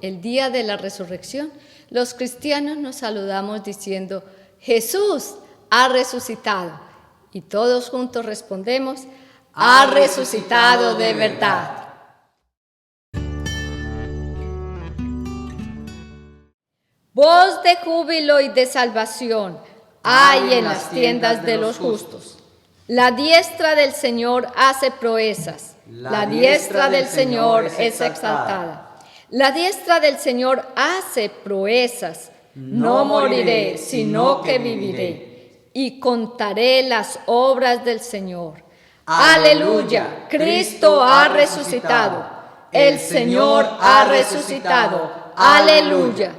el día de la resurrección, los cristianos nos saludamos diciendo, Jesús ha resucitado. Y todos juntos respondemos, ha resucitado de verdad. Voz de júbilo y de salvación hay en las tiendas de los justos. La diestra del Señor hace proezas. La diestra del Señor es exaltada. La diestra del Señor hace proezas. No moriré, sino que viviré. Y contaré las obras del Señor. Aleluya, Cristo ha resucitado. El Señor ha resucitado. Aleluya.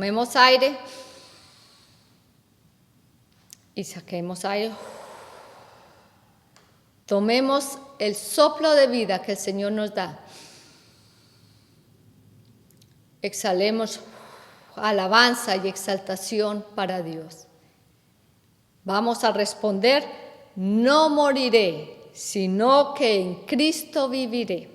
Tomemos aire y saquemos aire. Tomemos el soplo de vida que el Señor nos da. Exhalemos alabanza y exaltación para Dios. Vamos a responder, no moriré, sino que en Cristo viviré.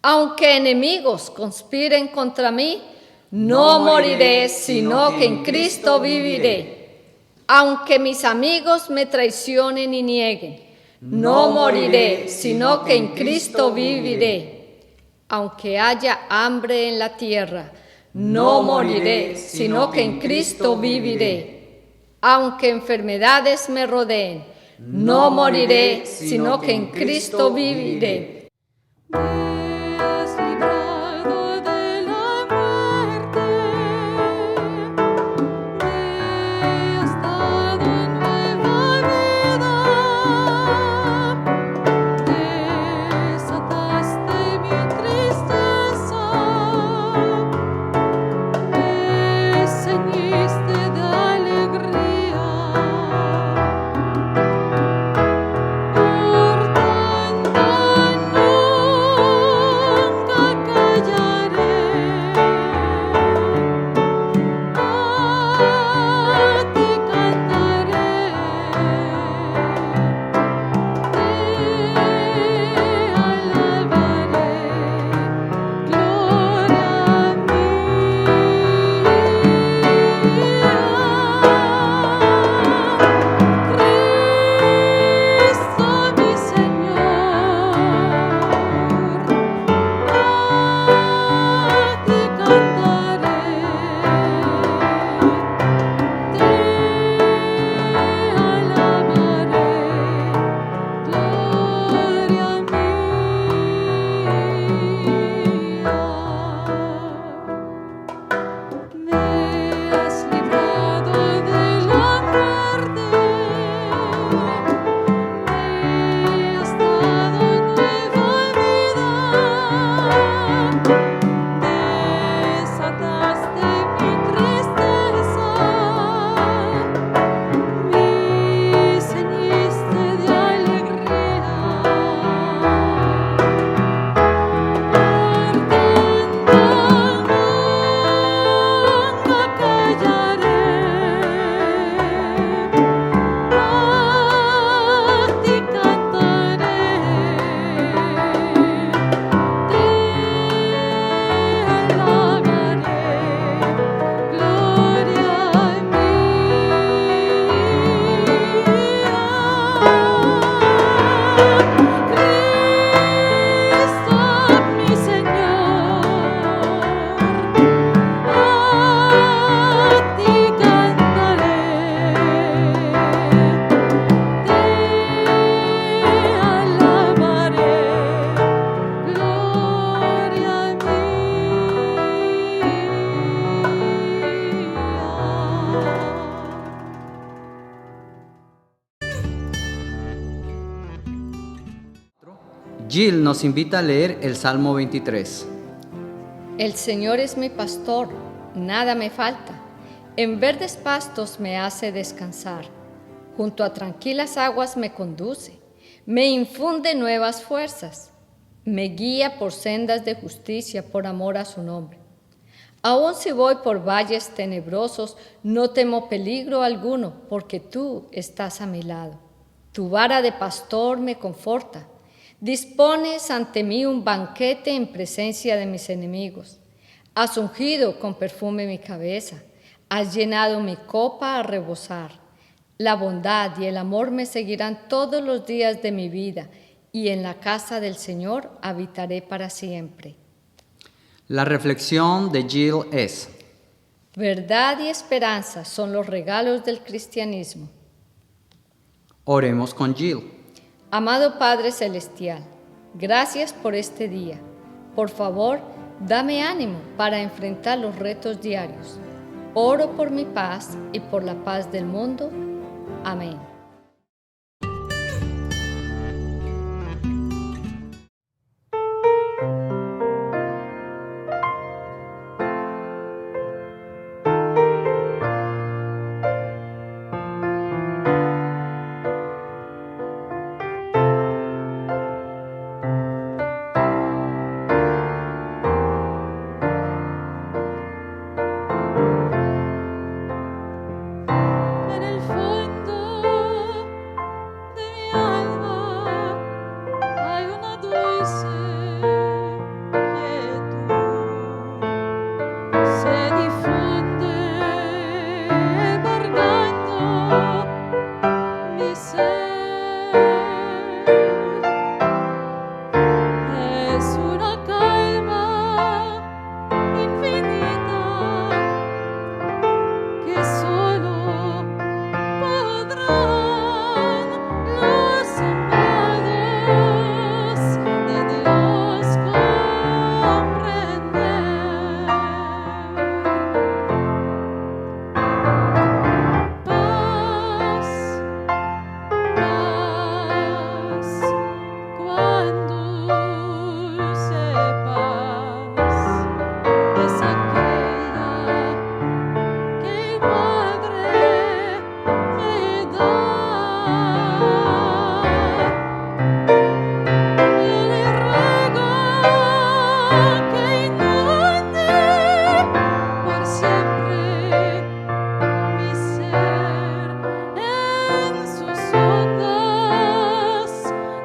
Aunque enemigos conspiren contra mí, no moriré, sino que en Cristo viviré. Aunque mis amigos me traicionen y nieguen, no moriré, sino que en Cristo viviré. Aunque haya hambre en la tierra, no moriré, sino que en Cristo viviré. Aunque enfermedades me rodeen, no moriré, sino que en Cristo viviré. Jill nos invita a leer el Salmo 23. El Señor es mi pastor, nada me falta. En verdes pastos me hace descansar. Junto a tranquilas aguas me conduce. Me infunde nuevas fuerzas. Me guía por sendas de justicia por amor a su nombre. Aun si voy por valles tenebrosos, no temo peligro alguno, porque tú estás a mi lado. Tu vara de pastor me conforta. Dispones ante mí un banquete en presencia de mis enemigos. Has ungido con perfume mi cabeza. Has llenado mi copa a rebosar. La bondad y el amor me seguirán todos los días de mi vida, y en la casa del Señor habitaré para siempre. La reflexión de Jill es: Verdad y esperanza son los regalos del cristianismo. oremos con Jill. Amado Padre Celestial, gracias por este día. Por favor, dame ánimo para enfrentar los retos diarios. Oro por mi paz y por la paz del mundo. Amén. En el fondo de mi alma hay una dulce quietud. Se difunde embargando mi ser. Es una calma infinita que solo podrán los amados de Dios comprender. Paz, paz, cuán dulce paz es aquella que el Padre me da. Yo le ruego que inunde por siempre mi ser en sus ondas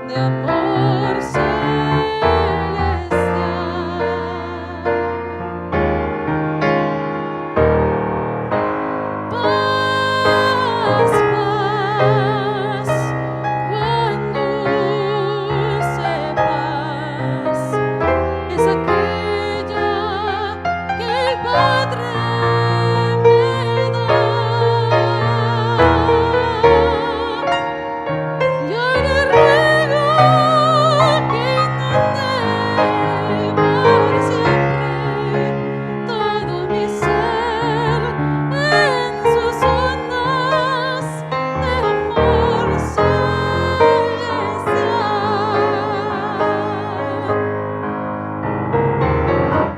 de amor celestial. Paz, paz, cuán dulce paz es aquella que el Padre me da. Yo le ruego que inunde por siempre todo mi ser en sus ondas de amor celestial.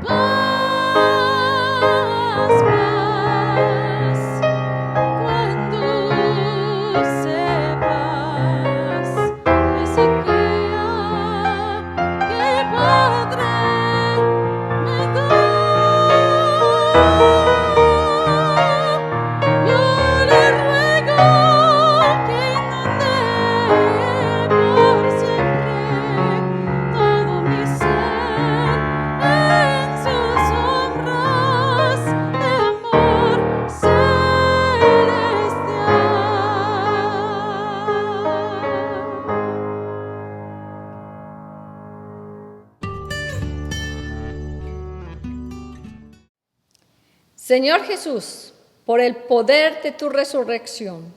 Paz, paz, cuán dulce paz es aquella que el Padre me da. Yo le ruego que inunde por siempre todo mi ser en sus sombras de amor celestial. Señor Jesús, por el poder de tu resurrección,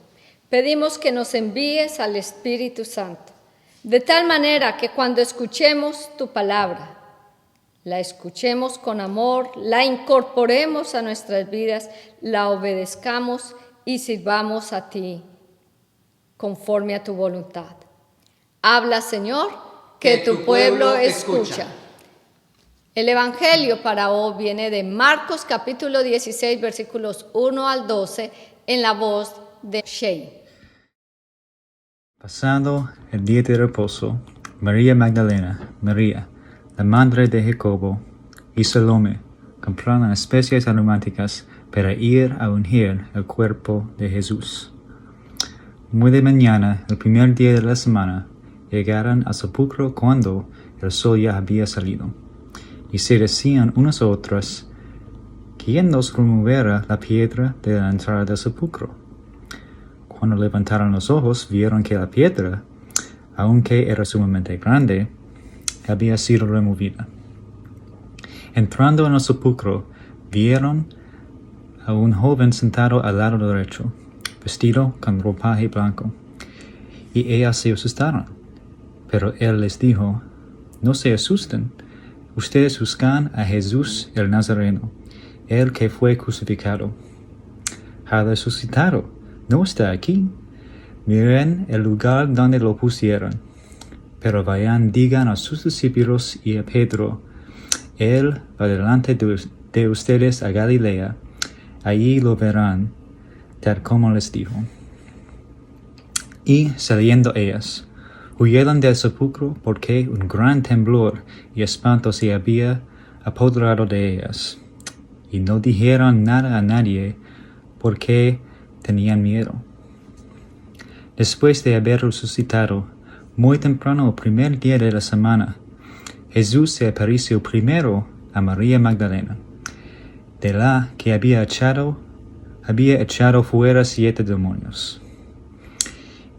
pedimos que nos envíes al Espíritu Santo, de tal manera que cuando escuchemos tu palabra, la escuchemos con amor, la incorporemos a nuestras vidas, la obedezcamos y sirvamos a ti conforme a tu voluntad. Habla, Señor, que tu pueblo escucha. El Evangelio para hoy viene de Marcos capítulo 16, versículos 1 al 12, en la voz de Shea. Pasado el día de reposo, María Magdalena, María, la madre de Jacobo, y Salomé compraron especias aromáticas para ir a ungir el cuerpo de Jesús. Muy de mañana, el primer día de la semana, llegaron al sepulcro cuando el sol ya había salido, y se decían unas a otras, ¿quién nos removerá la piedra de la entrada del sepulcro? Cuando levantaron los ojos, vieron que la piedra, aunque era sumamente grande, había sido removida. Entrando en el sepulcro, vieron a un joven sentado al lado derecho, vestido con ropaje blanco, y ellas se asustaron. Pero él les dijo, no se asusten, ustedes buscan a Jesús el Nazareno, el que fue crucificado. Ha resucitado, no está aquí. Miren el lugar donde lo pusieron. Pero vayan, digan a sus discípulos y a Pedro, Él va delante de ustedes a Galilea, allí lo verán, tal como les dijo. Y saliendo ellas, huyeron del sepulcro porque un gran temblor y espanto se había apoderado de ellas. Y no dijeron nada a nadie porque tenían miedo. Después de haber resucitado, muy temprano el primer día de la semana, Jesús se apareció primero a María Magdalena, de la que había echado fuera 7 demonios.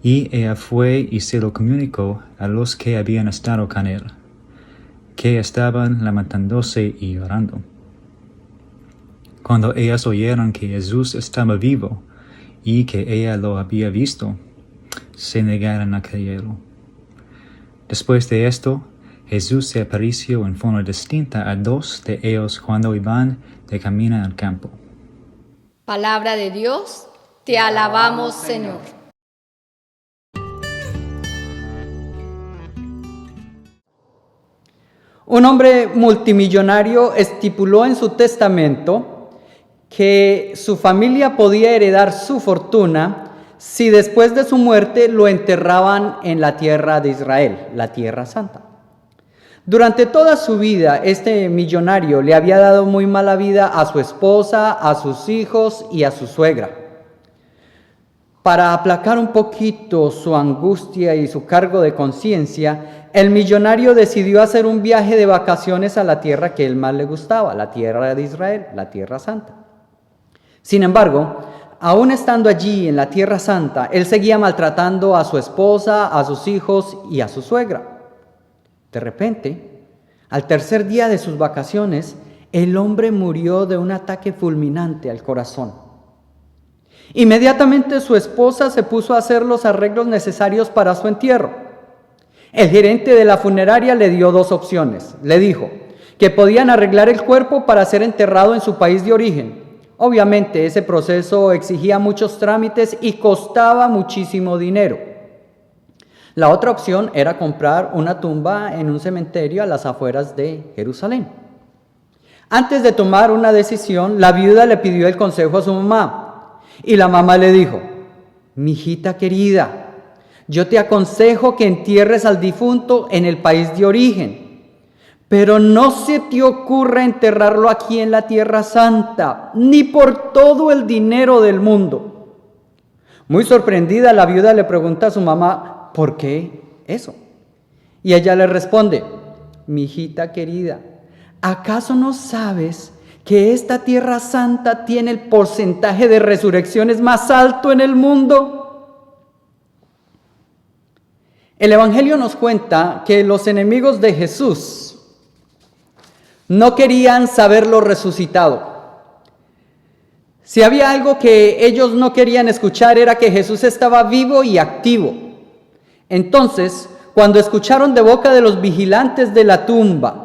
Y ella fue y se lo comunicó a los que habían estado con él, que estaban lamentándose y llorando. Cuando ellas oyeron que Jesús estaba vivo y que ella lo había visto, se negaron a creerlo. Después de esto, Jesús se apareció en forma distinta a 2 de ellos cuando iban de camino al campo. Palabra de Dios, te alabamos, Señor. Un hombre multimillonario estipuló en su testamento que su familia podía heredar su fortuna si después de su muerte lo enterraban en la tierra de Israel, la tierra santa. Durante toda su vida, este millonario le había dado muy mala vida a su esposa, a sus hijos y a su suegra. Para aplacar un poquito su angustia y su cargo de conciencia, el millonario decidió hacer un viaje de vacaciones a la tierra que él más le gustaba, la tierra de Israel, la tierra santa. Sin embargo, aún estando allí en la tierra santa, él seguía maltratando a su esposa, a sus hijos y a su suegra. De repente, al tercer día de sus vacaciones, el hombre murió de un ataque fulminante al corazón. Inmediatamente su esposa se puso a hacer los arreglos necesarios para su entierro. El gerente de la funeraria le dio 2 opciones. Le dijo que podían arreglar el cuerpo para ser enterrado en su país de origen. Obviamente ese proceso exigía muchos trámites y costaba muchísimo dinero. La otra opción era comprar una tumba en un cementerio a las afueras de Jerusalén. Antes de tomar una decisión, la viuda le pidió el consejo a su mamá. Y la mamá le dijo, mijita querida, yo te aconsejo que entierres al difunto en el país de origen, pero no se te ocurra enterrarlo aquí en la tierra santa, ni por todo el dinero del mundo. Muy sorprendida, la viuda le pregunta a su mamá, ¿por qué eso? Y ella le responde, mijita querida, ¿acaso no sabes que esta tierra santa tiene el porcentaje de resurrecciones más alto en el mundo? El Evangelio nos cuenta que los enemigos de Jesús no querían saberlo resucitado. Si había algo que ellos no querían escuchar era que Jesús estaba vivo y activo. Entonces, cuando escucharon de boca de los vigilantes de la tumba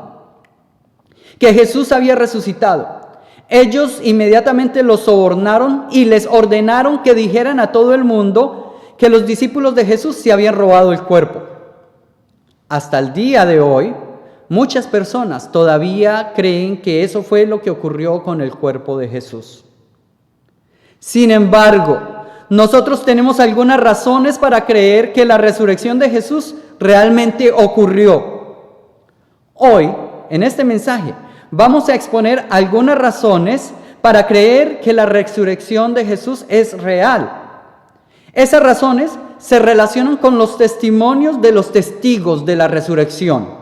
que Jesús había resucitado, ellos inmediatamente los sobornaron y les ordenaron que dijeran a todo el mundo que los discípulos de Jesús se habían robado el cuerpo. hasta el día de hoy, muchas personas todavía creen que eso fue lo que ocurrió con el cuerpo de Jesús. Sin embargo, nosotros tenemos algunas razones para creer que la resurrección de Jesús realmente ocurrió. Hoy, en este mensaje, vamos a exponer algunas razones para creer que la resurrección de Jesús es real. Esas razones se relacionan con los testimonios de los testigos de la resurrección.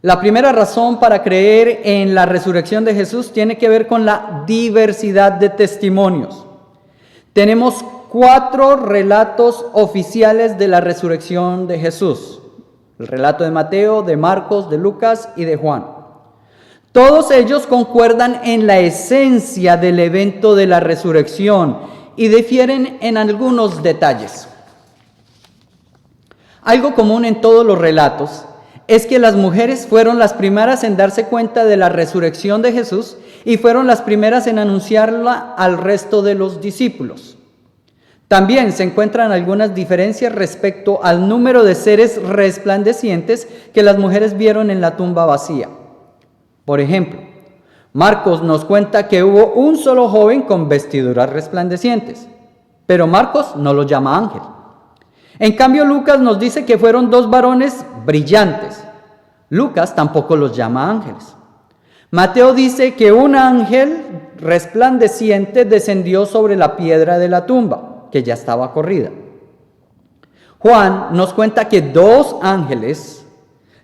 La primera razón para creer en la resurrección de Jesús tiene que ver con la diversidad de testimonios. Tenemos 4 relatos oficiales de la resurrección de Jesús. El relato de Mateo, de Marcos, de Lucas y de Juan. Todos ellos concuerdan en la esencia del evento de la resurrección y difieren en algunos detalles. Algo común en todos los relatos es que las mujeres fueron las primeras en darse cuenta de la resurrección de Jesús y fueron las primeras en anunciarla al resto de los discípulos. También se encuentran algunas diferencias respecto al número de seres resplandecientes que las mujeres vieron en la tumba vacía. Por ejemplo, Marcos nos cuenta que hubo un solo joven con vestiduras resplandecientes, pero Marcos no lo llama ángel. En cambio, Lucas nos dice que fueron 2 varones brillantes. Lucas tampoco los llama ángeles. Mateo dice que un ángel resplandeciente descendió sobre la piedra de la tumba, que ya estaba corrida. Juan nos cuenta que 2 ángeles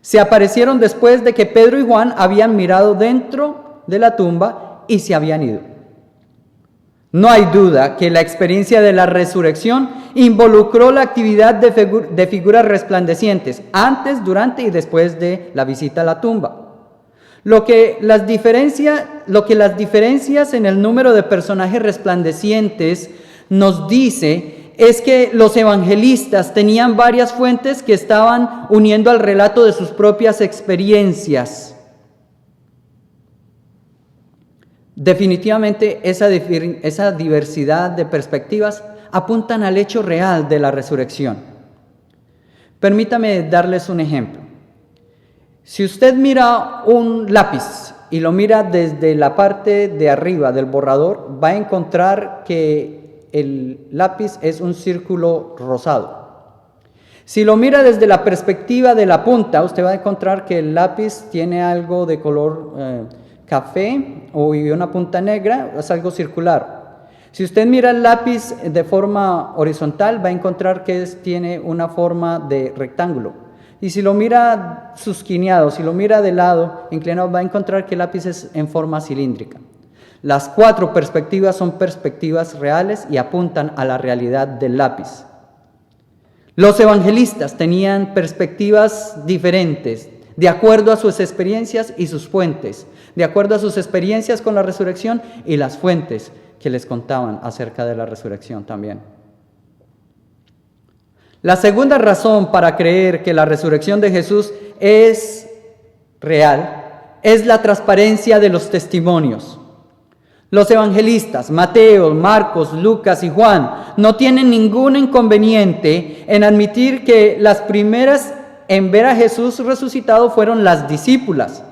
se aparecieron después de que Pedro y Juan habían mirado dentro de la tumba y se habían ido. No hay duda que la experiencia de la resurrección involucró la actividad de figuras resplandecientes antes, durante y después de la visita a la tumba. Lo que las diferencias en el número de personajes resplandecientes nos dice es que los evangelistas tenían varias fuentes que estaban uniendo al relato de sus propias experiencias. Definitivamente esa diversidad de perspectivas apuntan al hecho real de la resurrección. Permítame darles un ejemplo. Si usted mira un lápiz y lo mira desde la parte de arriba del borrador, va a encontrar que el lápiz es un círculo rosado. Si lo mira desde la perspectiva de la punta, usted va a encontrar que el lápiz tiene algo de color café o una punta negra, es algo circular. Si usted mira el lápiz de forma horizontal, va a encontrar que tiene una forma de rectángulo. Y si lo mira susquineado, si lo mira de lado, inclinado, va a encontrar que el lápiz es en forma cilíndrica. Las 4 perspectivas son perspectivas reales y apuntan a la realidad del lápiz. Los evangelistas tenían perspectivas diferentes, de acuerdo a sus experiencias y sus fuentes, de acuerdo a sus experiencias con la resurrección y las fuentes que les contaban acerca de la resurrección también. La segunda razón para creer que la resurrección de Jesús es real es la transparencia de los testimonios. Los evangelistas, Mateo, Marcos, Lucas y Juan, no tienen ningún inconveniente en admitir que las primeras en ver a Jesús resucitado fueron las discípulas.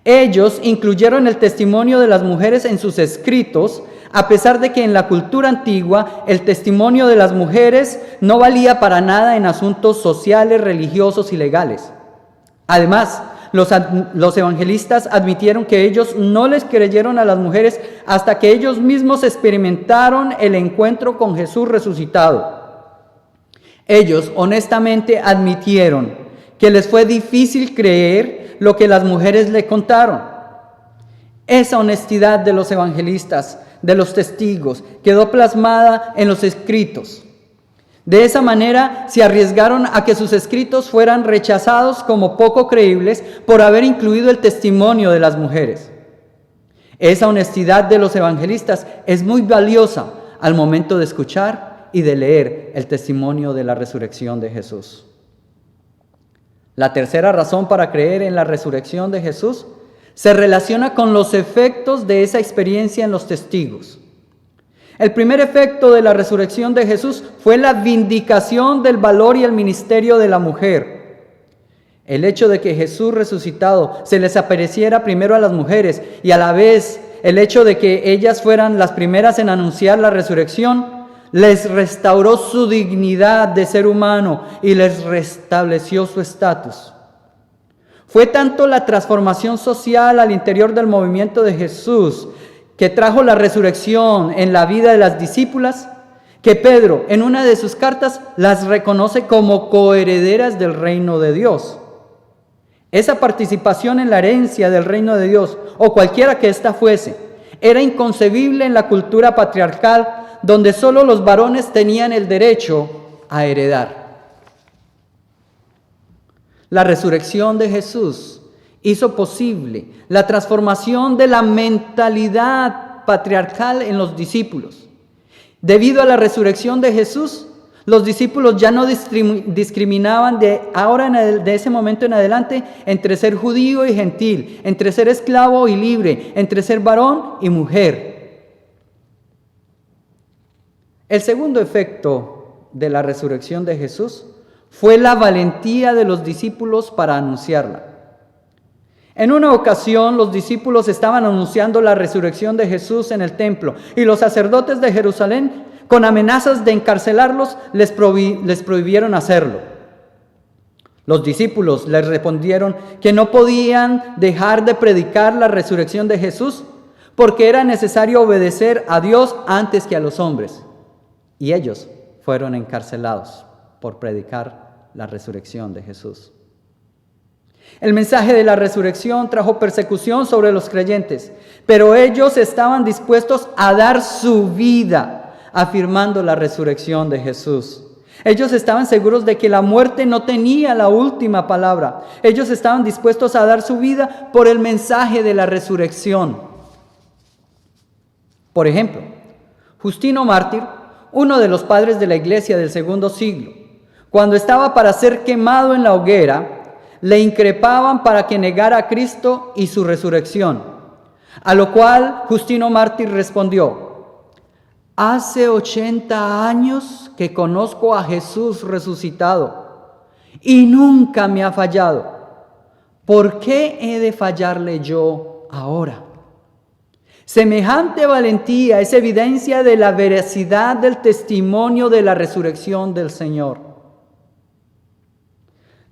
Ellos incluyeron el testimonio de las mujeres en sus escritos, a pesar de que en la cultura antigua el testimonio de las mujeres no valía para nada en asuntos sociales, religiosos y legales. Además, los evangelistas admitieron que ellos no les creyeron a las mujeres hasta que ellos mismos experimentaron el encuentro con Jesús resucitado. Ellos honestamente admitieron que les fue difícil creer lo que las mujeres le contaron. Esa honestidad de los evangelistas, de los testigos, quedó plasmada en los escritos. De esa manera se arriesgaron a que sus escritos fueran rechazados como poco creíbles por haber incluido el testimonio de las mujeres. Esa honestidad de los evangelistas es muy valiosa al momento de escuchar y de leer el testimonio de la resurrección de Jesús. La tercera razón para creer en la resurrección de Jesús se relaciona con los efectos de esa experiencia en los testigos. El primer efecto de la resurrección de Jesús fue la vindicación del valor y el ministerio de la mujer. El hecho de que Jesús resucitado se les apareciera primero a las mujeres y a la vez el hecho de que ellas fueran las primeras en anunciar la resurrección les restauró su dignidad de ser humano y les restableció su estatus. Fue tanto la transformación social al interior del movimiento de Jesús que trajo la resurrección en la vida de las discípulas, que Pedro en una de sus cartas las reconoce como coherederas del reino de Dios. Esa participación en la herencia del reino de Dios, o cualquiera que ésta fuese, era inconcebible en la cultura patriarcal donde solo los varones tenían el derecho a heredar. La resurrección de Jesús hizo posible la transformación de la mentalidad patriarcal en los discípulos. Debido a la resurrección de Jesús, los discípulos ya no discriminaban de ese momento en adelante entre ser judío y gentil, entre ser esclavo y libre, entre ser varón y mujer. El segundo efecto de la resurrección de Jesús fue la valentía de los discípulos para anunciarla. En una ocasión, los discípulos estaban anunciando la resurrección de Jesús en el templo y los sacerdotes de Jerusalén, con amenazas de encarcelarlos, les prohibieron hacerlo. Los discípulos les respondieron que no podían dejar de predicar la resurrección de Jesús porque era necesario obedecer a Dios antes que a los hombres. Y ellos fueron encarcelados por predicar la resurrección de Jesús. El mensaje de la resurrección trajo persecución sobre los creyentes, pero ellos estaban dispuestos a dar su vida afirmando la resurrección de Jesús. Ellos estaban seguros de que la muerte no tenía la última palabra. Ellos estaban dispuestos a dar su vida por el mensaje de la resurrección. Por ejemplo, Justino Mártir, uno de los padres de la iglesia del segundo siglo, cuando estaba para ser quemado en la hoguera, le increpaban para que negara a Cristo y su resurrección, a lo cual Justino Mártir respondió: hace 80 años que conozco a Jesús resucitado y nunca me ha fallado. ¿Por qué he de fallarle yo ahora? Semejante valentía es evidencia de la veracidad del testimonio de la resurrección del Señor.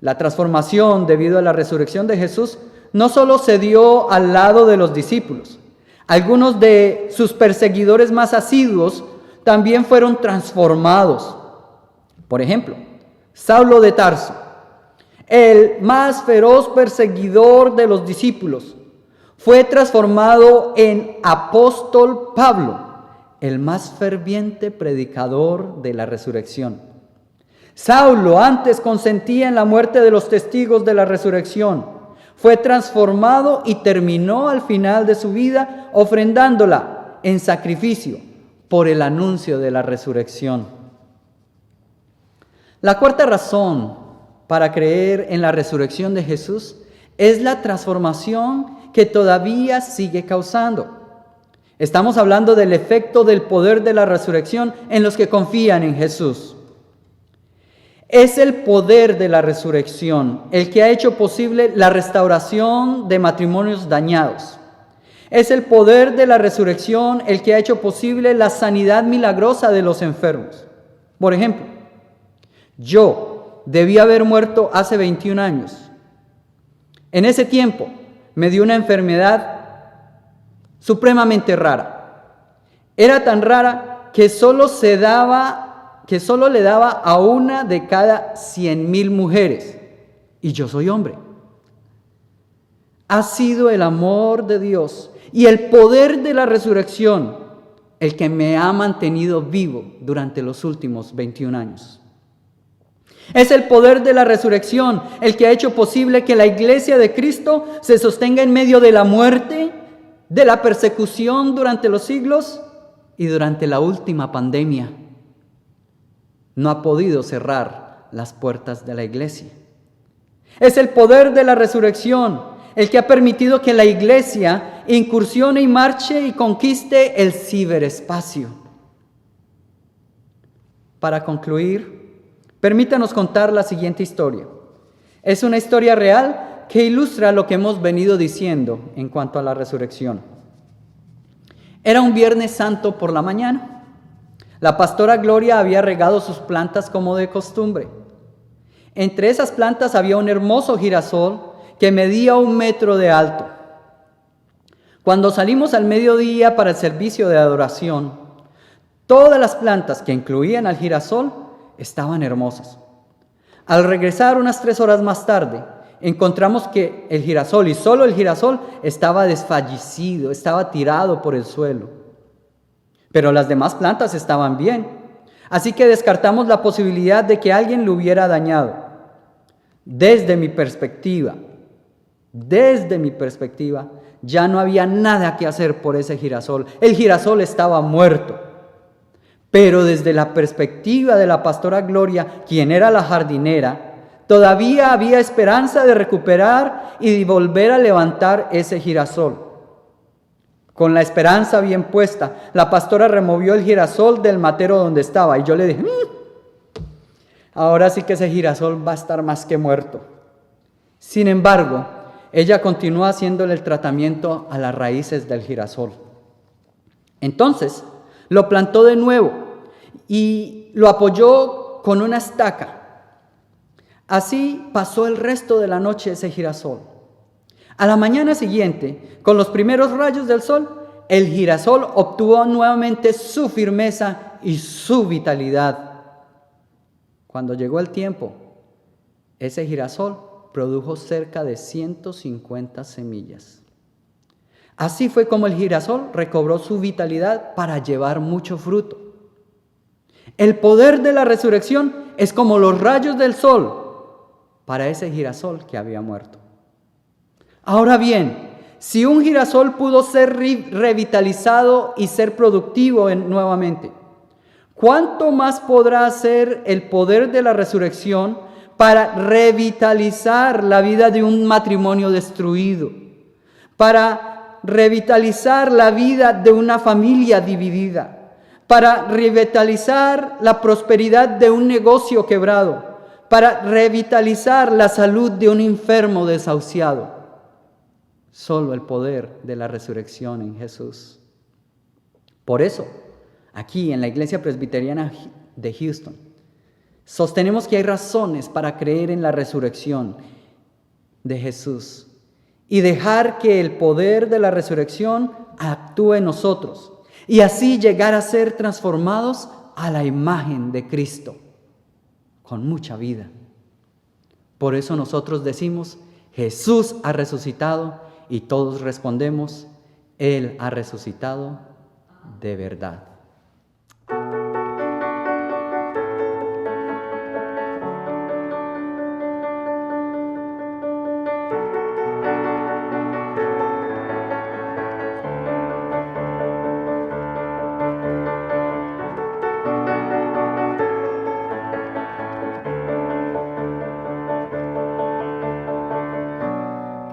La transformación debido a la resurrección de Jesús no solo se dio al lado de los discípulos. Algunos de sus perseguidores más asiduos también fueron transformados. Por ejemplo, Saulo de Tarso, el más feroz perseguidor de los discípulos, fue transformado en apóstol Pablo, el más ferviente predicador de la resurrección. Saulo antes consentía en la muerte de los testigos de la resurrección. Fue transformado y terminó al final de su vida ofrendándola en sacrificio por el anuncio de la resurrección. La cuarta razón para creer en la resurrección de Jesús es la transformación que todavía sigue causando. Estamos hablando del efecto del poder de la resurrección en los que confían en Jesús. Es el poder de la resurrección el que ha hecho posible la restauración de matrimonios dañados. Es el poder de la resurrección el que ha hecho posible la sanidad milagrosa de los enfermos. Por ejemplo, yo debí haber muerto hace 21 años. En ese tiempo me dio una enfermedad supremamente rara. Era tan rara que solo le daba a una de cada 100,000 mujeres, y yo soy hombre. Ha sido el amor de Dios y el poder de la resurrección el que me ha mantenido vivo durante los últimos 21 años. Es el poder de la resurrección el que ha hecho posible que la iglesia de Cristo se sostenga en medio de la muerte, de la persecución durante los siglos y durante la última pandemia. No ha podido cerrar las puertas de la iglesia. Es el poder de la resurrección el que ha permitido que la iglesia incursione y marche y conquiste el ciberespacio. para concluir, permítanos contar la siguiente historia. Es una historia real que ilustra lo que hemos venido diciendo en cuanto a la resurrección. Era un Viernes Santo por la mañana. La pastora Gloria había regado sus plantas como de costumbre. Entre esas plantas había un hermoso girasol que medía 1 metro de alto. Cuando salimos al mediodía para el servicio de adoración, todas las plantas que incluían al girasol estaban hermosas. Al regresar unas 3 horas más tarde, encontramos que el girasol, y solo el girasol, estaba desfallecido, estaba tirado por el suelo. Pero las demás plantas estaban bien, así que descartamos la posibilidad de que alguien lo hubiera dañado. Desde mi perspectiva, ya no había nada que hacer por ese girasol. El girasol estaba muerto. Pero desde la perspectiva de la pastora Gloria, quien era la jardinera, todavía había esperanza de recuperar y de volver a levantar ese girasol. Con la esperanza bien puesta, la pastora removió el girasol del matero donde estaba. Y yo le dije, ahora sí que ese girasol va a estar más que muerto. Sin embargo, ella continuó haciéndole el tratamiento a las raíces del girasol. Entonces, lo plantó de nuevo y lo apoyó con una estaca. Así pasó el resto de la noche ese girasol. A la mañana siguiente, con los primeros rayos del sol, el girasol obtuvo nuevamente su firmeza y su vitalidad. Cuando llegó el tiempo, ese girasol produjo cerca de 150 semillas. Así fue como el girasol recobró su vitalidad para llevar mucho fruto. El poder de la resurrección es como los rayos del sol para ese girasol que había muerto. Ahora bien, si un girasol pudo ser revitalizado y ser productivo nuevamente, ¿cuánto más podrá hacer el poder de la resurrección para revitalizar la vida de un matrimonio destruido, para revitalizar la vida de una familia dividida, para revitalizar la prosperidad de un negocio quebrado, para revitalizar la salud de un enfermo desahuciado? Solo el poder de la resurrección en Jesús. Por eso, aquí en la Iglesia Presbiteriana de Houston, sostenemos que hay razones para creer en la resurrección de Jesús y dejar que el poder de la resurrección actúe en nosotros y así llegar a ser transformados a la imagen de Cristo con mucha vida. Por eso nosotros decimos, Jesús ha resucitado, y todos respondemos, Él ha resucitado de verdad.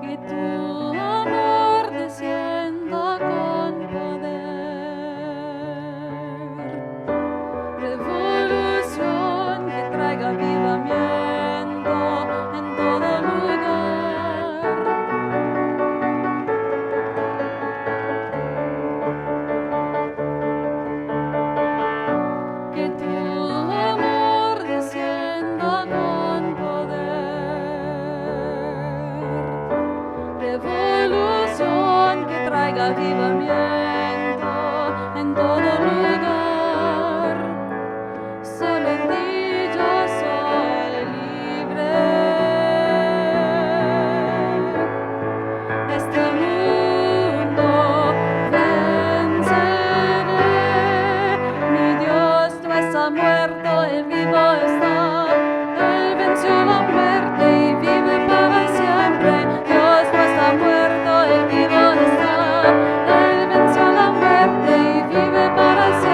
Que tu amor descienda con poder, revolución que traiga avivamiento en todo lugar. Que tu amor descienda con poder, revolución que traiga avivamiento en todo lugar. Solo en ti yo soy libre. Este mundo venceré. Mi Dios no está muerto, Él vivo está. Él venció la muerte y vive para siempre. Dios no está muerto, Él vivo está. Él venció la muerte y vive para siempre.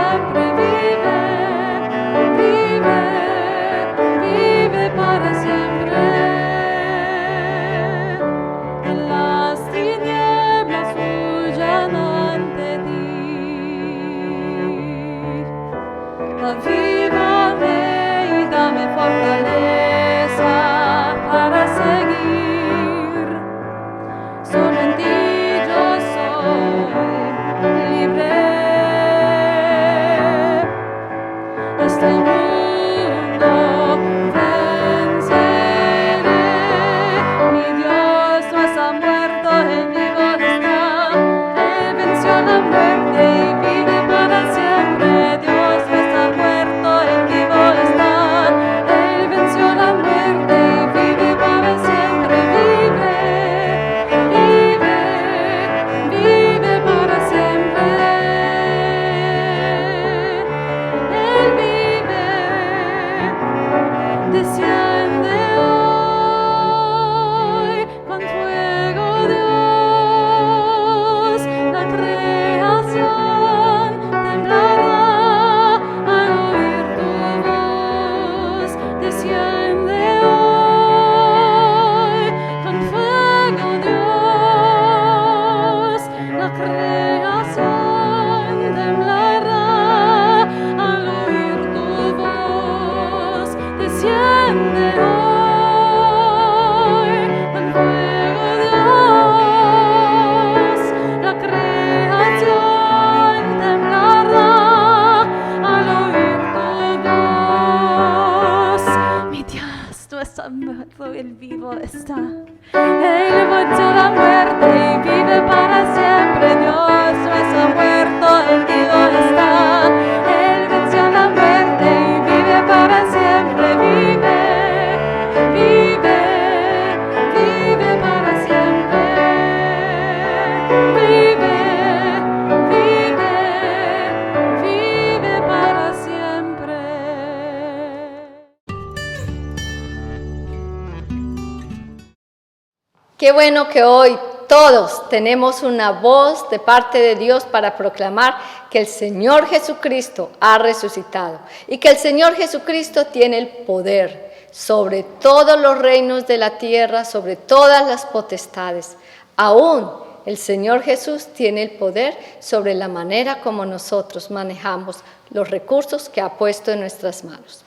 Qué bueno que hoy todos tenemos una voz de parte de Dios para proclamar que el Señor Jesucristo ha resucitado y que el Señor Jesucristo tiene el poder sobre todos los reinos de la tierra, sobre todas las potestades. Aún el Señor Jesús tiene el poder sobre la manera como nosotros manejamos los recursos que ha puesto en nuestras manos.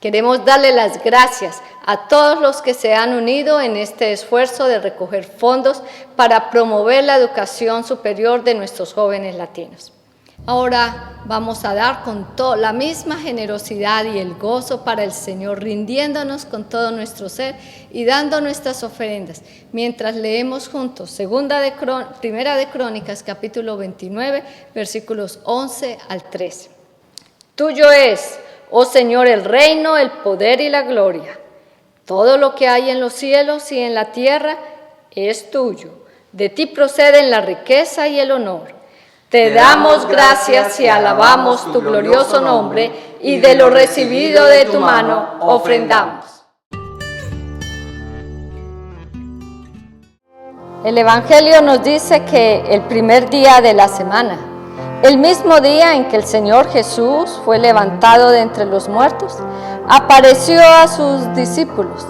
Queremos darle las gracias a todos los que se han unido en este esfuerzo de recoger fondos para promover la educación superior de nuestros jóvenes latinos. Ahora vamos a dar con la misma generosidad y el gozo para el Señor, rindiéndonos con todo nuestro ser y dando nuestras ofrendas, mientras leemos juntos Primera de Crónicas, capítulo 29, versículos 11 al 13. Tuyo es, oh Señor, el reino, el poder y la gloria. Todo lo que hay en los cielos y en la tierra es tuyo. De ti proceden la riqueza y el honor. Te damos gracias y alabamos tu glorioso nombre, y de lo recibido de tu mano ofrendamos. El Evangelio nos dice que el primer día de la semana, el mismo día en que el Señor Jesús fue levantado de entre los muertos, apareció a sus discípulos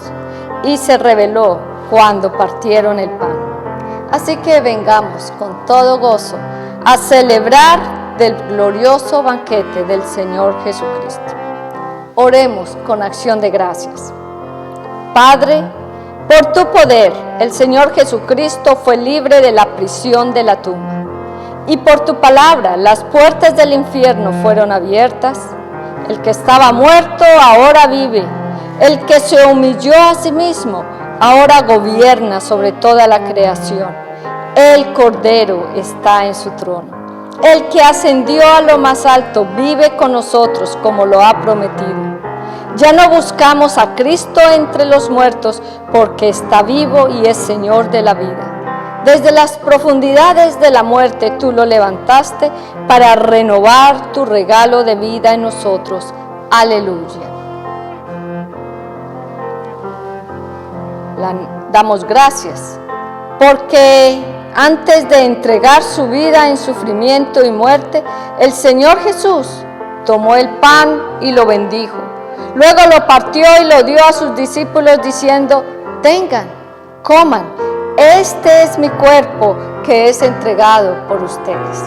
y se reveló cuando partieron el pan. Así que vengamos con todo gozo a celebrar del glorioso banquete del Señor Jesucristo. Oremos con acción de gracias. Padre, por tu poder, el Señor Jesucristo fue libre de la prisión de la tumba. Y por tu palabra, las puertas del infierno fueron abiertas. El que estaba muerto ahora vive. El que se humilló a sí mismo ahora gobierna sobre toda la creación. El Cordero está en su trono. El que ascendió a lo más alto vive con nosotros como lo ha prometido. Ya no buscamos a Cristo entre los muertos porque está vivo y es Señor de la vida. Desde las profundidades de la muerte tú lo levantaste para renovar tu regalo de vida en nosotros. Aleluya. Damos gracias porque antes de entregar su vida en sufrimiento y muerte, el Señor Jesús tomó el pan y lo bendijo. Luego lo partió y lo dio a sus discípulos diciendo: tengan, coman, este es mi cuerpo que es entregado por ustedes.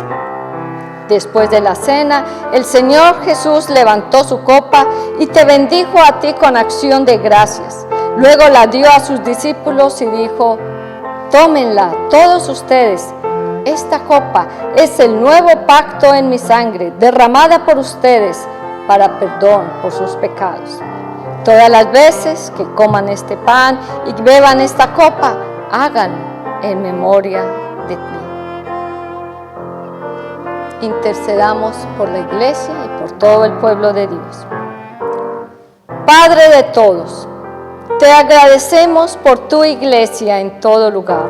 Después de la cena, el Señor Jesús levantó su copa y te bendijo a ti con acción de gracias. Luego la dio a sus discípulos y dijo: tómenla todos ustedes. Esta copa es el nuevo pacto en mi sangre, derramada por ustedes para perdón por sus pecados. Todas las veces que coman este pan y beban esta copa, háganlo en memoria de mí. Intercedamos por la iglesia y por todo el pueblo de Dios. Padre de todos, te agradecemos por tu iglesia en todo lugar.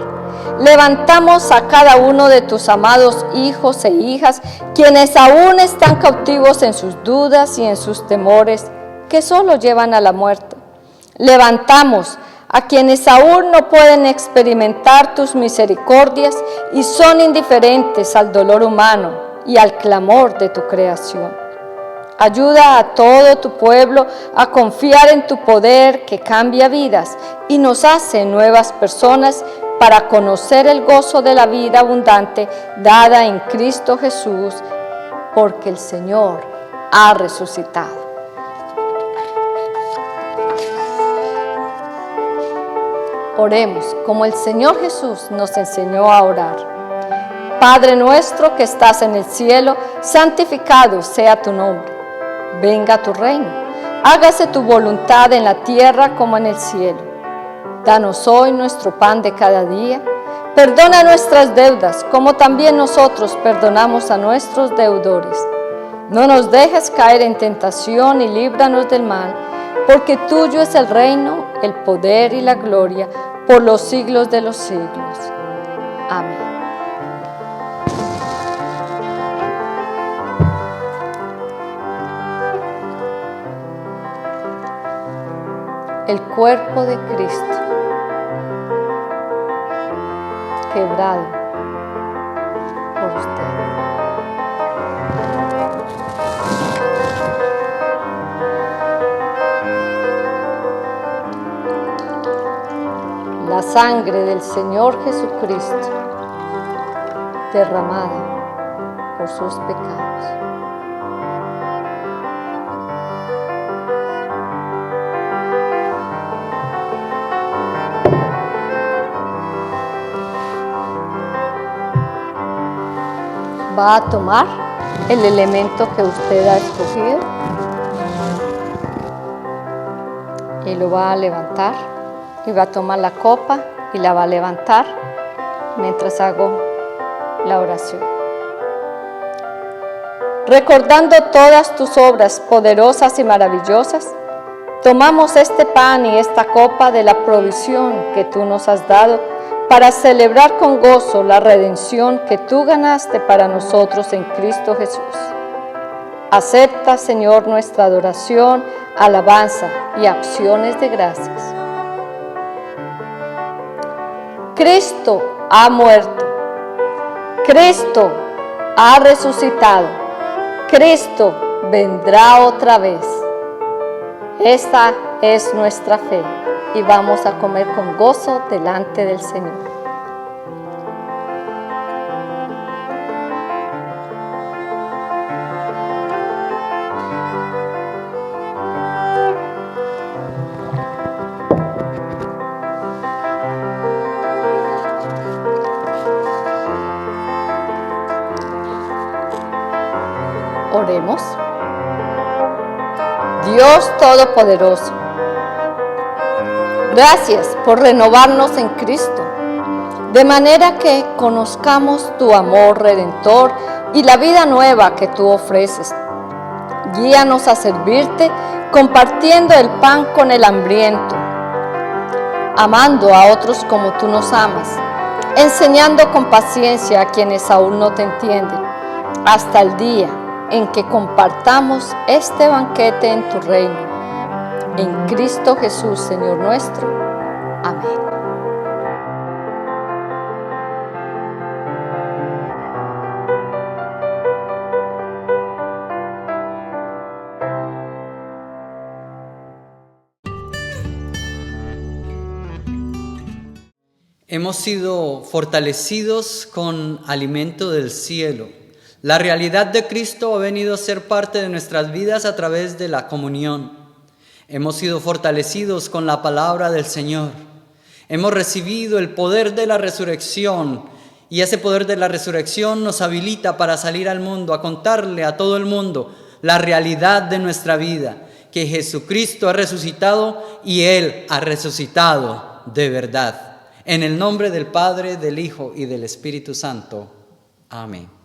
Levantamos a cada uno de tus amados hijos e hijas, quienes aún están cautivos en sus dudas y en sus temores, que solo llevan a la muerte. Levantamos a quienes aún no pueden experimentar tus misericordias y son indiferentes al dolor humano y al clamor de tu creación. Ayuda a todo tu pueblo a confiar en tu poder que cambia vidas y nos hace nuevas personas para conocer el gozo de la vida abundante dada en Cristo Jesús, porque el Señor ha resucitado. Oremos como el Señor Jesús nos enseñó a orar. Padre nuestro que estás en el cielo, santificado sea tu nombre. Venga tu reino, hágase tu voluntad en la tierra como en el cielo. Danos hoy nuestro pan de cada día. Perdona nuestras deudas, como también nosotros perdonamos a nuestros deudores. No nos dejes caer en tentación y líbranos del mal, porque tuyo es el reino, el poder y la gloria, por los siglos de los siglos. Amén. El cuerpo de Cristo. quebrado por usted. La sangre del Señor Jesucristo derramada por sus pecados. Va a tomar el elemento que usted ha escogido y lo va a levantar, y va a tomar la copa y la va a levantar mientras hago la oración. Recordando todas tus obras poderosas y maravillosas, tomamos este pan y esta copa de la provisión que tú nos has dado para celebrar con gozo la redención que tú ganaste para nosotros en Cristo Jesús. Acepta, Señor, nuestra adoración, alabanza y acciones de gracias. Cristo ha muerto. Cristo ha resucitado. Cristo vendrá otra vez. Esta es nuestra fe y vamos a comer con gozo delante del Señor. Oremos. Dios Todopoderoso, gracias por renovarnos en Cristo, de manera que conozcamos tu amor redentor y la vida nueva que tú ofreces. Guíanos a servirte compartiendo el pan con el hambriento, amando a otros como tú nos amas, enseñando con paciencia a quienes aún no te entienden, hasta el día en que compartamos este banquete en tu reino. En Cristo Jesús, Señor nuestro. Amén. Hemos sido fortalecidos con alimento del cielo. La realidad de Cristo ha venido a ser parte de nuestras vidas a través de la comunión. Hemos sido fortalecidos con la palabra del Señor. Hemos recibido el poder de la resurrección y ese poder de la resurrección nos habilita para salir al mundo, a contarle a todo el mundo la realidad de nuestra vida, que Jesucristo ha resucitado y Él ha resucitado de verdad. En el nombre del Padre, del Hijo y del Espíritu Santo. Amén.